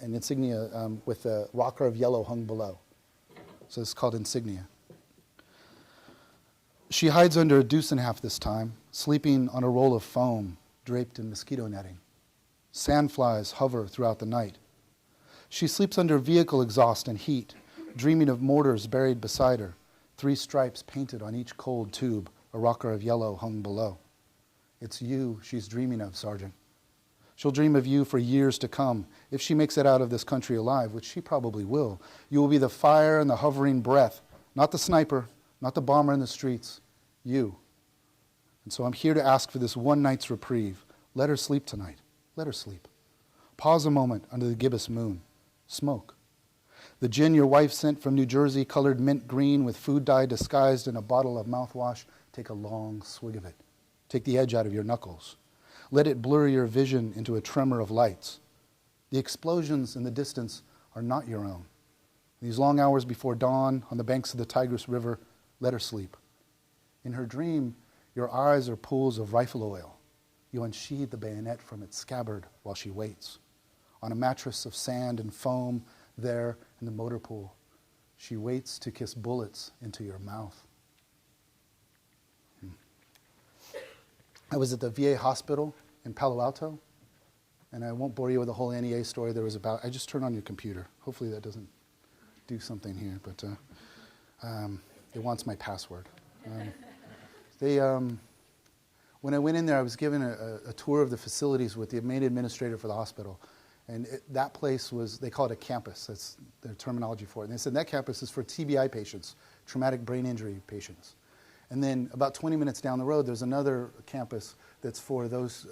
insignia with a rocker of yellow hung below. So it's called Insignia. She hides under a 2.5 this time, sleeping on a roll of foam draped in mosquito netting. Sandflies hover throughout the night. She sleeps under vehicle exhaust and heat, dreaming of mortars buried beside her, 3 stripes painted on each cold tube, a rocker of yellow hung below. It's you she's dreaming of, Sergeant. She'll dream of you for years to come. If she makes it out of this country alive, which she probably will, you will be the fire and the hovering breath, not the sniper, not the bomber in the streets, you. And so I'm here to ask for this one night's reprieve. Let her sleep tonight. Let her sleep. Pause a moment under the gibbous moon. Smoke. The gin your wife sent from New Jersey, colored mint green with food dye disguised in a bottle of mouthwash. Take a long swig of it. Take the edge out of your knuckles. Let it blur your vision into a tremor of lights. The explosions in the distance are not your own. These long hours before dawn on the banks of the Tigris River, let her sleep. In her dream, your eyes are pools of rifle oil. You unsheathe the bayonet from its scabbard while she waits. on a mattress of sand and foam there in the motor pool. She waits to kiss bullets into your mouth. I was at the VA hospital in Palo Alto, and I won't bore you with the whole NEA story there was about. I just turned on your computer. Hopefully that doesn't do something here, but it wants my password. When I went in there, I was given a tour of the facilities with the main administrator for the hospital. And that place was, they call it a campus. That's their terminology for it. And they said that campus is for TBI patients, traumatic brain injury patients. And then about 20 minutes down the road, there's another campus that's for those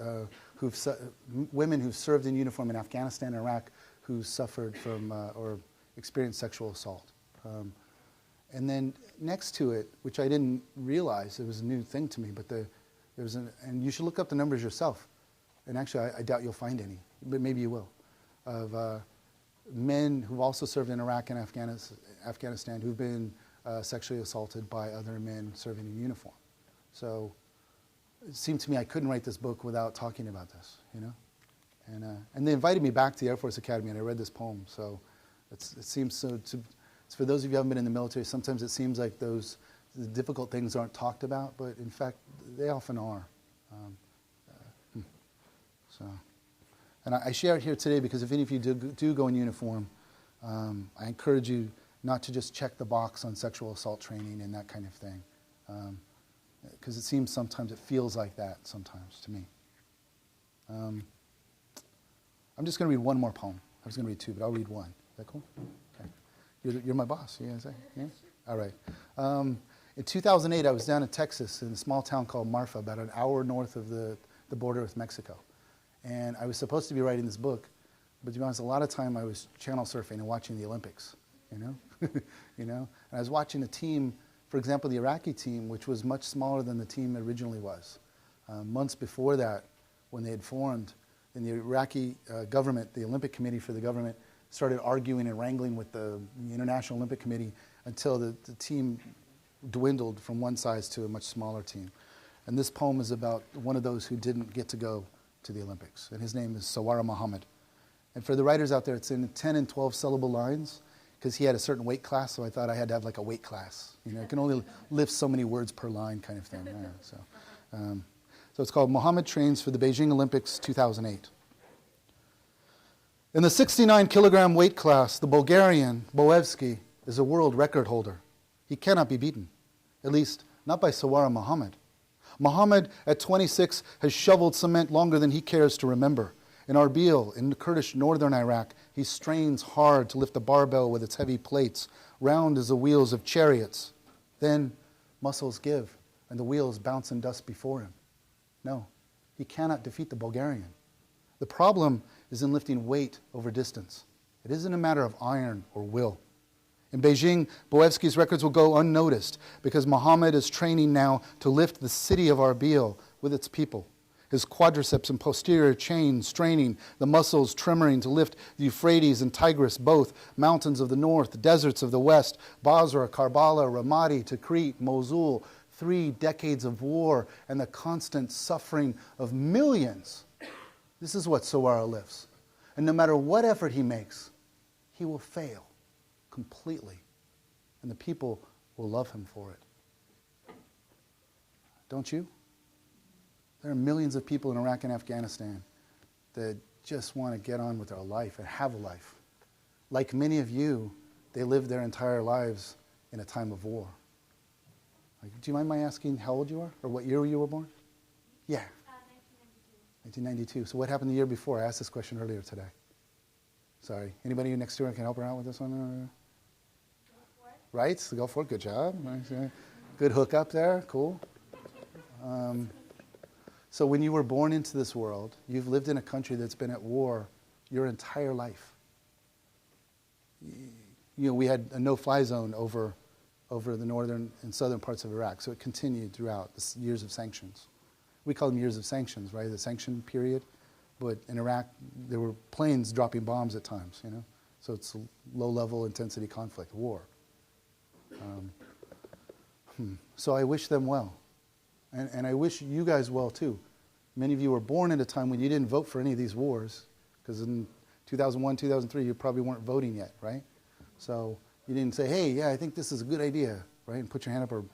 women who've served in uniform in Afghanistan and Iraq who suffered from or experienced sexual assault. And then next to it, which I didn't realize, it was a new thing to me, but and you should look up the numbers yourself. And actually, I doubt you'll find any, but maybe you will, of men who've also served in Iraq and Afghanistan who've been sexually assaulted by other men serving in uniform. So it seemed to me I couldn't write this book without talking about this, you know? And they invited me back to the Air Force Academy, and I read this poem. So it seems so it's for those of you who haven't been in the military, sometimes it seems like the difficult things aren't talked about, but in fact, they often are. And I share it here today because if any of you do go in uniform, I encourage you not to just check the box on sexual assault training and that kind of thing. Because it seems sometimes, it feels like that sometimes to me. I'm just going to read one more poem. I was going to read two, but I'll read one. Is that cool? Okay. You're my boss, you going to say? Yeah? All right. In 2008, I was down in Texas in a small town called Marfa, about an hour north of the border with Mexico. And I was supposed to be writing this book, but to be honest, a lot of time I was channel surfing and watching the Olympics, you know? You know? And I was watching a team, for example, the Iraqi team, which was much smaller than the team originally was. Months before that, when they had formed, in the Iraqi government, the Olympic Committee for the government, started arguing and wrangling with the International Olympic Committee until the team dwindled from one size to a much smaller team. And this poem is about one of those who didn't get to go to the Olympics. And his name is Sawara Muhammad. And for the writers out there, it's in 10 and 12 syllable lines, because he had a certain weight class, so I thought I had to have like a weight class. You know, I can only lift so many words per line kind of thing. Yeah, so it's called Muhammad Trains for the Beijing Olympics 2008. In the 69-kilogram weight class, the Bulgarian, Boevsky, is a world record holder. He cannot be beaten, at least not by Sawara Muhammad. Muhammad, at 26, has shoveled cement longer than he cares to remember. In Arbil, in Kurdish northern Iraq, he strains hard to lift the barbell with its heavy plates, round as the wheels of chariots. Then muscles give, and the wheels bounce in dust before him. No, he cannot defeat the Bulgarian. The problem is in lifting weight over distance. It isn't a matter of iron or will. In Beijing, Boevsky's records will go unnoticed because Muhammad is training now to lift the city of Arbil with its people. His quadriceps and posterior chain straining, the muscles tremoring to lift the Euphrates and Tigris, both mountains of the north, deserts of the west, Basra, Karbala, Ramadi, Tikrit, Mosul, 3 decades of war and the constant suffering of millions. This is what Sawara lifts. And no matter what effort he makes, he will fail completely. And the people will love him for it. Don't you? There are millions of people in Iraq and Afghanistan that just want to get on with their life and have a life. Like many of you, they lived their entire lives in a time of war. Like, do you mind my asking how old you are or what year you were born? Yeah. 1992. So what happened the year before? I asked this question earlier today. Sorry. Anybody next door can help her out with this one? Go for it. Right? So go for it. Good job. Nice. Good hookup there. Cool. So when you were born into this world, you've lived in a country that's been at war your entire life. You know, we had a no-fly zone over the northern and southern parts of Iraq, so it continued throughout the years of sanctions. We call them years of sanctions, right? The sanction period. But in Iraq, there were planes dropping bombs at times, you know? So it's a low-level intensity conflict, war. So I wish them well. And I wish you guys well, too. Many of you were born at a time when you didn't vote for any of these wars, because in 2001, 2003, you probably weren't voting yet, right? So you didn't say, hey, yeah, I think this is a good idea, right? And put your hand up or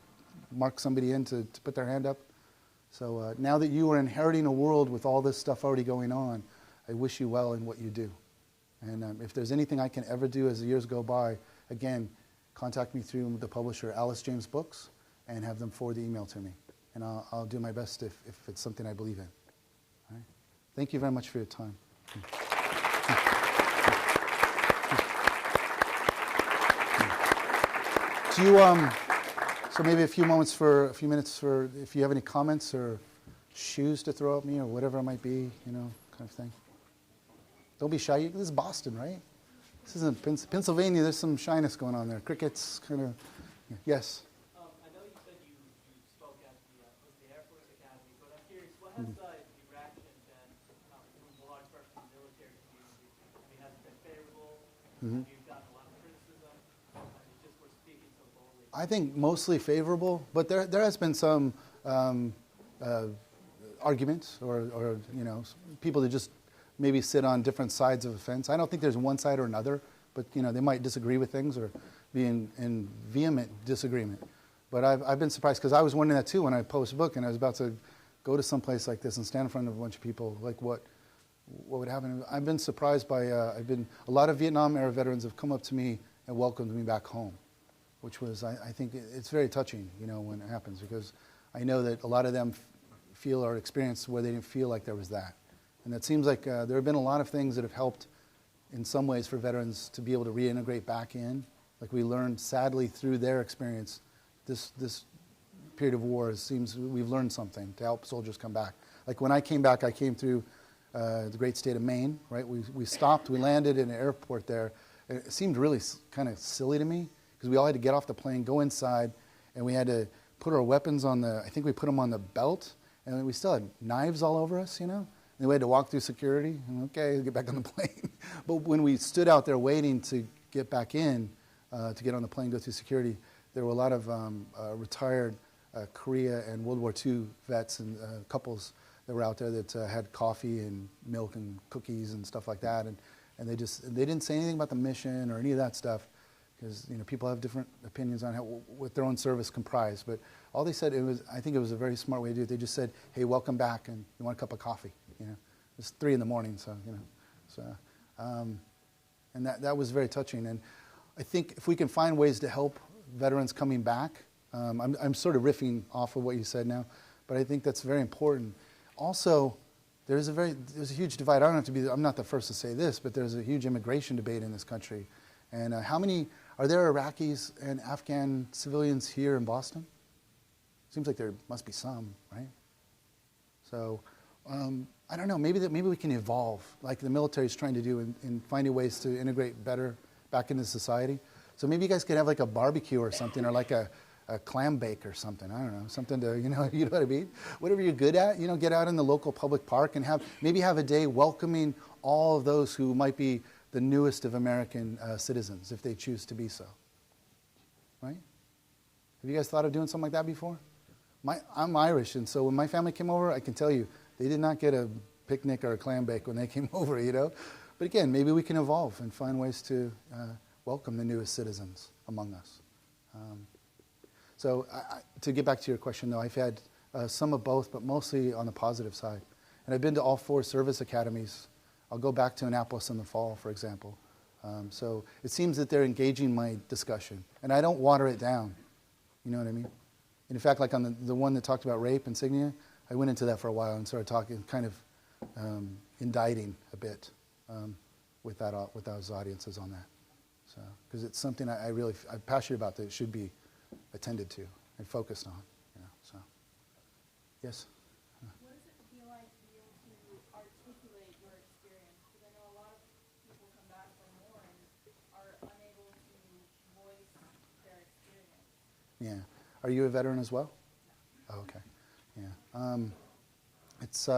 mark somebody in to put their hand up. So now that you are inheriting a world with all this stuff already going on, I wish you well in what you do. And if there's anything I can ever do as the years go by, again, contact me through the publisher, Alice James Books, and have them forward the email to me. And I'll do my best if it's something I believe in. All right? Thank you very much for your time. Do you, so maybe a few minutes for if you have any comments or shoes to throw at me or whatever it might be, kind of thing. Don't be shy. This is Boston, right? This isn't Pennsylvania. There's some shyness going on there. Crickets, kind of. Yes. I know you said you spoke at the Air Force Academy, but I'm curious, what has the reaction been from large parts of the military community? I mean, has it been favorable? Have you gotten a lot of criticism? Just for speaking so boldly. I think mostly favorable, but there has been some arguments or people that just maybe sit on different sides of the fence. I don't think there's one side or another, but they might disagree with things or be in vehement disagreement. But I've been surprised because I was wondering that too when I posted a book and I was about to go to some place like this and stand in front of a bunch of people, like what would happen. I've been surprised by a lot of Vietnam era veterans have come up to me and welcomed me back home, which was I think it's very touching, when it happens, because I know that a lot of them feel or experience where they didn't feel like there was that. And it seems like there have been a lot of things that have helped in some ways for veterans to be able to reintegrate back in. Like we learned, sadly, through their experience, this period of war, it seems we've learned something to help soldiers come back. Like when I came back, I came through the great state of Maine, right? We stopped, we landed in an airport there. It seemed really kind of silly to me because we all had to get off the plane, go inside, and we had to put our weapons on I think we put them on the belt, and we still had knives all over us, And we had to walk through security. Okay, get back on the plane. But when we stood out there waiting to get back in, to get on the plane, go through security, there were a lot of retired Korea and World War II vets and couples that were out there that had coffee and milk and cookies and stuff like that. And they didn't say anything about the mission or any of that stuff because people have different opinions on what their own service comprised. But all they said, I think it was a very smart way to do it. They just said, hey, welcome back, and you want a cup of coffee? It's 3 a.m, and that was very touching. And I think if we can find ways to help veterans coming back, I'm sort of riffing off of what you said now, but I think that's very important. Also, there's a huge divide. I'm not the first to say this, but there's a huge immigration debate in this country. And are there Iraqis and Afghan civilians here in Boston? Seems like there must be some, right? So. I don't know, maybe we can evolve like the military is trying to do in finding ways to integrate better back into society. So maybe you guys could have like a barbecue or something, or like a clam bake or something. I don't know, something to, you know what I mean? Whatever you're good at, get out in the local public park and maybe have a day welcoming all of those who might be the newest of American citizens, if they choose to be so. Right? Have you guys thought of doing something like that before? I'm Irish, and so when my family came over, I can tell you, they did not get a picnic or a clam bake when they came over, But again, maybe we can evolve and find ways to welcome the newest citizens among us. So to get back to your question, though, I've had some of both, but mostly on the positive side. And I've been to all 4 service academies. I'll go back to Annapolis in the fall, for example. So it seems that they're engaging my discussion. And I don't water it down. You know what I mean? And in fact, like on the one that talked about rape insignia, I went into that for a while and started talking, kind of indicting a bit with those audiences on that. So, because it's something I'm passionate about that it should be attended to and focused on. So, yes. What does it feel like to be able to articulate your experience? Because I know a lot of people come back from war and are unable to voice their experience. Yeah. Are you a veteran as well? No. Oh, okay. Yeah. It's.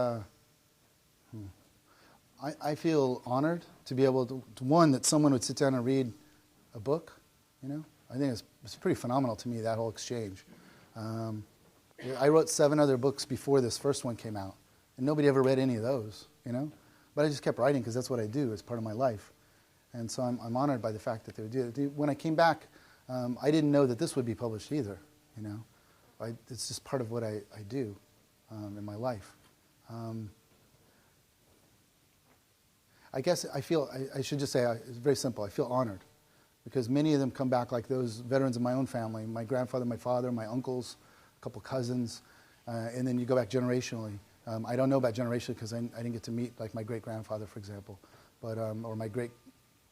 I feel honored to be able to one, that someone would sit down and read a book. I think it's pretty phenomenal to me, that whole exchange. I wrote 7 other books before this first one came out, and nobody ever read any of those. But I just kept writing because that's what I do. It's part of my life. And so I'm honored by the fact that they would do it. When I came back, I didn't know that this would be published either, you know. It's just part of what I do in my life. I guess I should just say, it's very simple. I feel honored because many of them come back like those veterans in my own family, my grandfather, my father, my uncles, a couple cousins, and then you go back generationally. I don't know about generationally because I didn't get to meet like my great-grandfather, for example, but, or my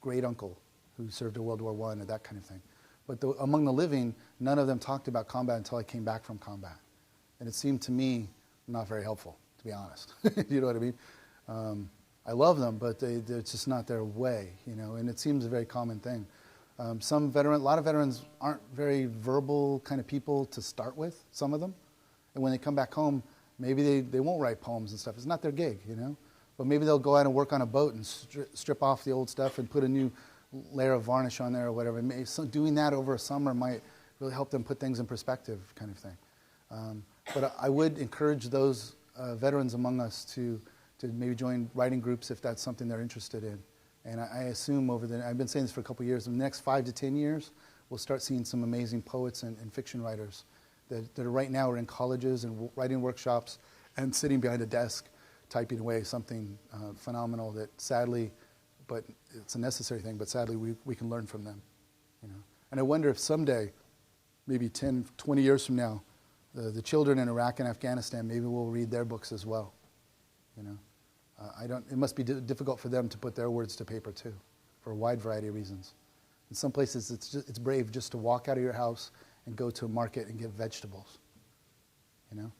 great-uncle who served in World War I or that kind of thing. But among the living, none of them talked about combat until I came back from combat. And it seemed to me not very helpful, to be honest. You know what I mean? I love them, but it's just not their way, you know, and it seems a very common thing. A lot of veterans aren't very verbal kind of people to start with, some of them. And when they come back home, maybe they won't write poems and stuff. It's not their gig, you know. But maybe they'll go out and work on a boat and strip off the old stuff and put a new layer of varnish on there or whatever. So doing that over a summer might really help them put things in perspective, kind of thing. But I would encourage those veterans among us to maybe join writing groups if that's something they're interested in. And I assume I've been saying this for a couple of years, in the next 5 to 10 years, we'll start seeing some amazing poets and fiction writers that are right now are in colleges and writing workshops and sitting behind a desk typing away something phenomenal that sadly, but it's a necessary thing, but sadly we can learn from them. You know? And I wonder if someday, maybe 10, 20 years from now, the children in Iraq and Afghanistan, maybe we'll read their books as well. You know? It must be difficult for them to put their words to paper too, for a wide variety of reasons. In some places, it's brave just to walk out of your house and go to a market and get vegetables. You know,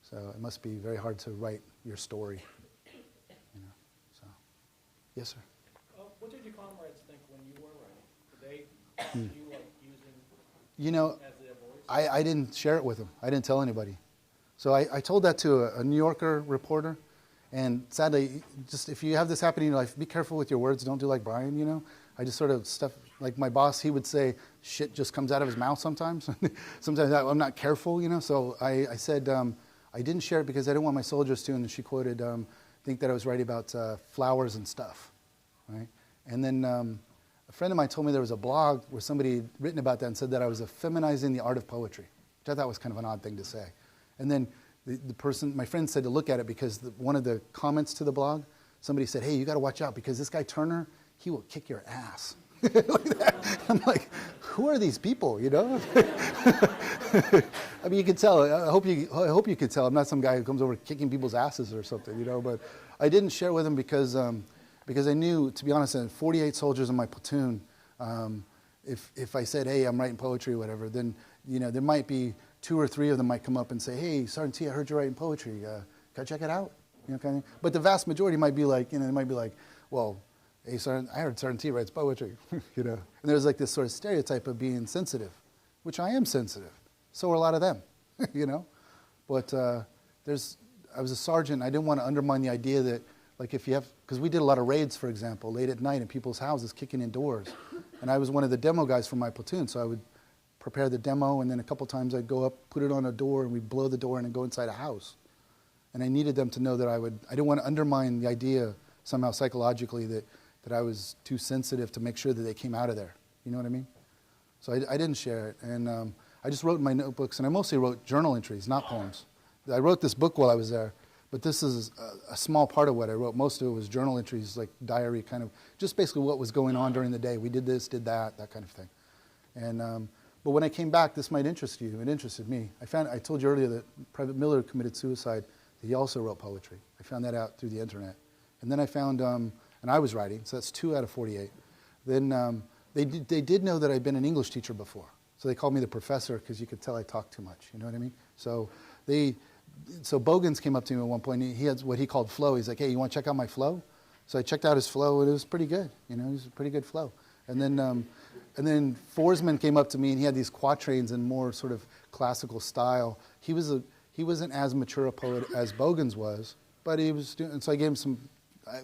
so it must be very hard to write your story. You know, so yes, sir. What did your comrades think when you were writing? Did you like using? You know, as their voice? I didn't share it with them. I didn't tell anybody. So I told that to a New Yorker reporter. And sadly, just if you have this happening in your life, be careful with your words. Don't do like Brian, you know. I just sort of stuff, like my boss, he would say, shit just comes out of his mouth sometimes. Sometimes I'm not careful, you know. So I said, I didn't share it because I didn't want my soldiers to, and she quoted, think that I was writing about flowers and stuff, right? And then a friend of mine told me there was a blog where somebody had written about that and said that I was feminizing the art of poetry, which I thought was kind of an odd thing to say. And then the person, my friend said to look at it because one of the comments to the blog, somebody said, hey, you got to watch out because this guy Turner, he will kick your ass. Like that. I'm like, who are these people, you know? I mean, you can tell. I hope you could tell. I'm not some guy who comes over kicking people's asses or something, you know. But I didn't share with him because I knew, to be honest, 48 soldiers in my platoon. If I said, hey, I'm writing poetry or whatever, then you know there might be 2 or 3 of them might come up and say, hey, Sergeant T, I heard you're writing poetry. Can I check it out? You know, kind of. But the vast majority might be like, you know, they might be like, well, hey, Sergeant, I heard Sergeant T writes poetry, you know. And there's like this sort of stereotype of being sensitive, which I am sensitive. So are a lot of them, you know. But I was a sergeant. I didn't want to undermine the idea that, like, if you have, because we did a lot of raids, for example, late at night in people's houses, kicking in doors. And I was one of the demo guys from my platoon, so I would prepare the demo, and then a couple times I'd go up, put it on a door, and we'd blow the door in and go inside a house. And I needed them to know that I didn't want to undermine the idea somehow psychologically that I was too sensitive to make sure that they came out of there. You know what I mean? So I didn't share it. And I just wrote in my notebooks, and I mostly wrote journal entries, not poems. I wrote this book while I was there, but this is a small part of what I wrote. Most of it was journal entries, like diary kind of, just basically what was going on during the day. We did this, did that kind of thing. And but when I came back, this might interest you. It interested me. I told you earlier that Private Miller committed suicide. He also wrote poetry. I found that out through the internet. And then I found, and I was writing, so that's 2 out of 48. Then they did know that I'd been an English teacher before. So they called me the professor because you could tell I talked too much. You know what I mean? So Bogans came up to me at one point. And he had what he called flow. He's like, hey, you want to check out my flow? So I checked out his flow, and it was pretty good. You know, it was a pretty good flow. And then Forsman came up to me, and he had these quatrains in more sort of classical style. He wasn't as mature a poet as Bogans was, but he was doing. And so I gave him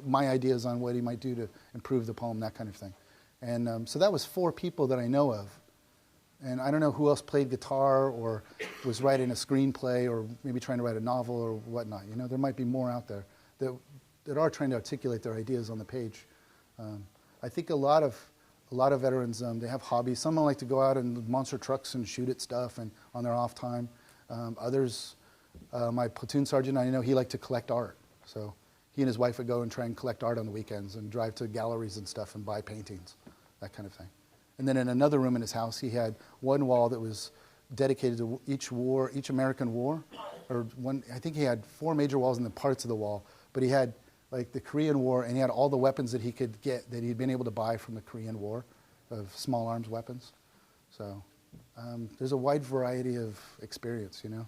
my ideas on what he might do to improve the poem, that kind of thing. And so that was 4 people that I know of. And I don't know who else played guitar or was writing a screenplay or maybe trying to write a novel or whatnot. You know, there might be more out there. that are trying to articulate their ideas on the page. I think a lot of veterans, they have hobbies. Some like to go out in monster trucks and shoot at stuff and on their off time. Others, my platoon sergeant, I know he liked to collect art. So he and his wife would go and try and collect art on the weekends and drive to galleries and stuff and buy paintings, that kind of thing. And then in another room in his house, he had one wall that was dedicated to each war, each American war. Or I think he had 4 major walls in the parts of the wall, but he had like the Korean War, and he had all the weapons that he could get that he'd been able to buy from the Korean War of small arms weapons. So there's a wide variety of experience, you know.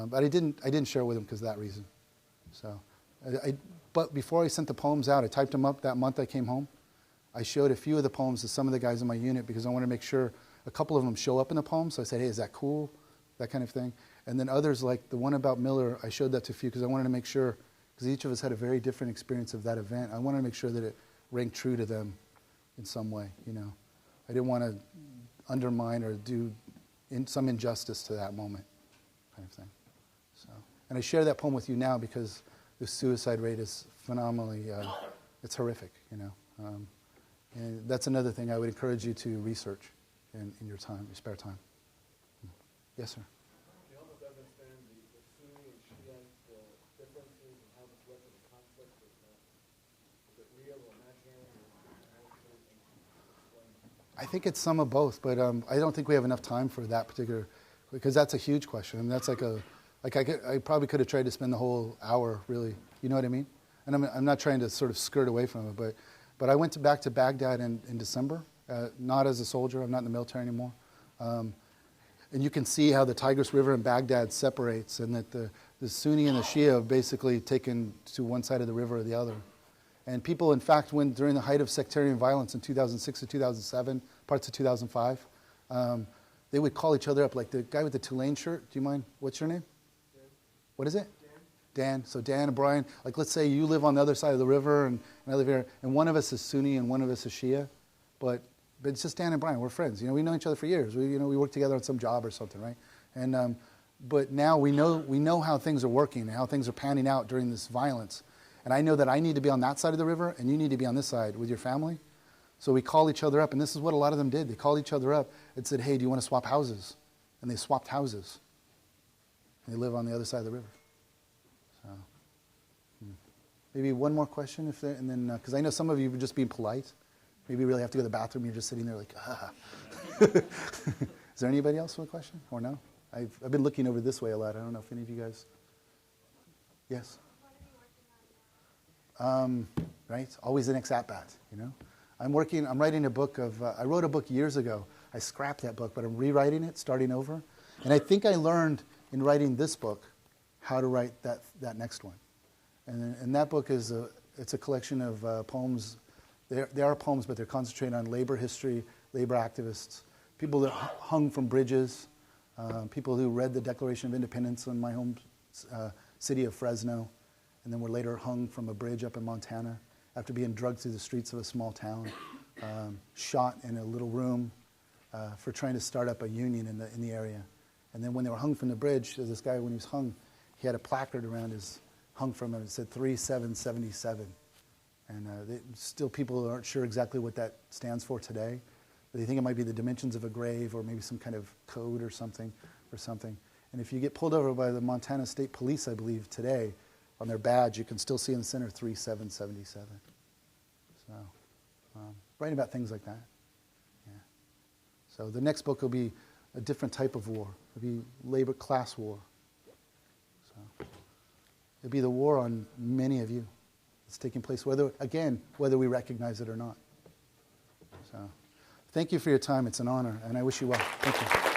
But I didn't share with him because of that reason. So, but before I sent the poems out, I typed them up that month I came home. I showed a few of the poems to some of the guys in my unit because I wanted to make sure a couple of them show up in the poems. So I said, hey, is that cool? That kind of thing. And then others, like the one about Miller, I showed that to a few because I wanted to make sure, because each of us had a very different experience of that event. I wanted to make sure that it rang true to them in some way, you know. I didn't want to undermine or do some injustice to that moment, kind of thing. So, and I share that poem with you now because the suicide rate is phenomenally, it's horrific, you know. And that's another thing I would encourage you to research in your time, your spare time. Yes, sir. Can you help us understand the Sunni and Shiite differences and how this led to the conflict? Is it real or imaginary? I think it's some of both, but I don't think we have enough time for that particular, because that's a huge question. I mean, that's I probably could have tried to spend the whole hour, really. You know what I mean? And I'm not trying to sort of skirt away from it, but I went back to Baghdad in December, not as a soldier. I'm not in the military anymore. And you can see how the Tigris River in Baghdad separates, and that the Sunni and the Shia have basically taken to one side of the river or the other. And people, in fact, when during the height of sectarian violence in 2006 to 2007, parts of 2005, they would call each other up, like the guy with the Tulane shirt. Do you mind? What's your name? Dan. What is it? Dan. So Dan and Brian, like let's say you live on the other side of the river and I live here, and one of us is Sunni and one of us is Shia, but it's just Dan and Brian. We're friends. You know, we know each other for years. We work together on some job or something, right? And but now we know how things are working and how things are panning out during this violence. And I know that I need to be on that side of the river and you need to be on this side with your family. So we call each other up, and this is what a lot of them did. They called each other up and said, hey, do you want to swap houses? And they swapped houses. And they live on the other side of the river. So maybe one more question, and then because I know some of you are just being polite. Maybe you really have to go to the bathroom. You're just sitting there like, ah. Is there anybody else with a question or no? I've been looking over this way a lot. I don't know if any of you guys. Yes. Right? Always the next at-bat, you know? I'm writing a book of, I wrote a book years ago. I scrapped that book, but I'm rewriting it, starting over. And I think I learned in writing this book how to write that next one. And that book is it's a collection of poems. They are poems, but they're concentrated on labor history, labor activists, people that hung from bridges, people who read the Declaration of Independence in my home city of Fresno, and then were later hung from a bridge up in Montana after being drugged through the streets of a small town, shot in a little room for trying to start up a union in the area. And then when they were hung from the bridge, this guy, when he was hung, he had a placard around hung from him. It said 3777. And still people aren't sure exactly what that stands for today. But they think it might be the dimensions of a grave or maybe some kind of code or something. And if you get pulled over by the Montana State Police, I believe, today, on their badge, you can still see in the center 3777. So, writing about things like that. Yeah. So the next book will be a different type of war. It'll be labor class war. So it'll be the war on many of you. It's taking place, whether we recognize it or not. So thank you for your time. It's an honor, and I wish you well. Thank you.